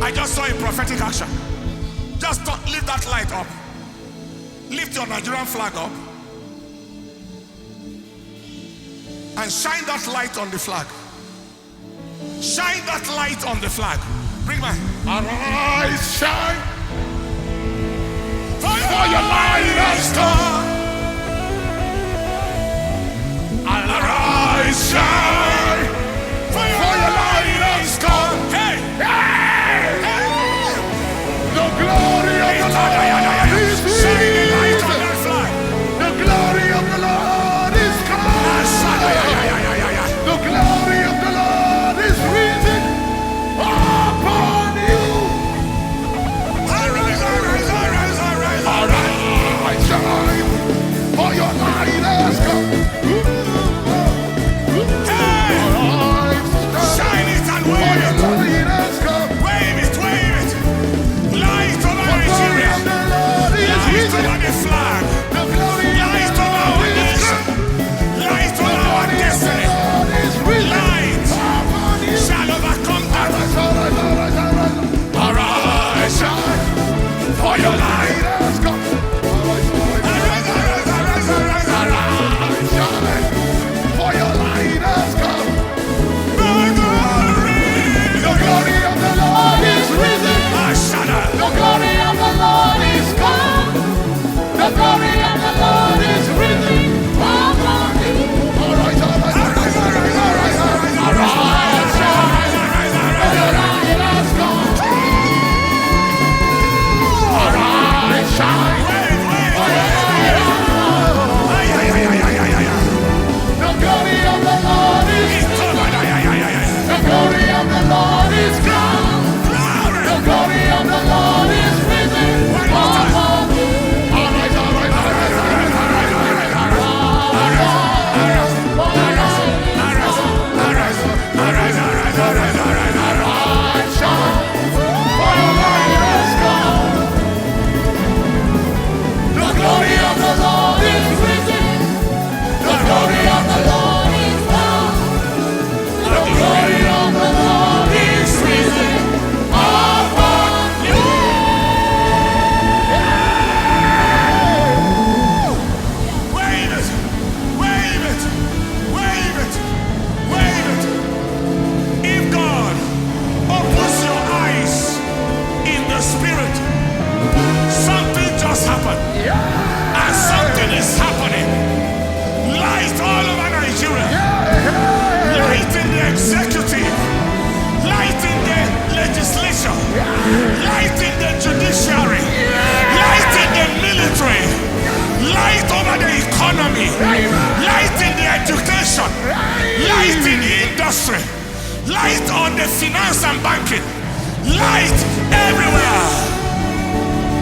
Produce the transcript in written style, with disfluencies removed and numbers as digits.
I just saw a prophetic action. Just lift that light up. Lift your Nigerian flag up. And shine that light on the flag. Shine that light on the flag. Bring my Arise, shine. For your light has come. Arise, shine. For your light has come. Hey! Hey! The glory of the Lord is Shine the light on risen. that flag. The glory of the Lord is come. The glory of the Lord is risen upon you. Arise, arise, arise, arise. Arise, shine, for your light has come. Hey! Arise, Shine it and for your wave it. light has come. Wave it, wave it. Light over The glory Nigeria. of the Lord is Light risen. over the flag. The glory of the Light over our Lord is nation. come. Light The over our glory of the destiny. Lord is risen Light upon you. shall overcome that. Arise, arise, arise, arise. Arise, shine, for your light has come. Arise, Arise, arise, arise, arise, arise. arise, shine, for your light has come. My glory. The glory of the Lord is risen. Ashana. The glory of the Lord is come. The glory of the Lord is risen upon you. Arise, arise, arise, arise, arise, arise, arise, shine, for your light has come. Arise, shine, Wave, wave, for your wave. light has come. Ay, ay, ay, ay, ay, ay, ay. The glory of the Lord is risen. Ay, ay, ay, ay, ay. The glory of the Lord is come. Glory. The glory of the Lord is risen upon you. Arise, arise, arise, arise, arise, arise, arise. For your light is come. Arise, arise, arise, arise, arise. Arise, shine, for your light has come. The glory of the Lord is risen. The glory of the Lord is come. The glory of the Lord is risen upon you. Wave it, wave it, wave it, wave it. If God opens your eyes in the spirit, something just happened. And something is happening. Light all over Nigeria. Light in the executive. Light in the legislature. Light in the judiciary. Light in the military. Light over the economy. Light in the education. Light in the industry. Light on the finance and banking. Light everywhere.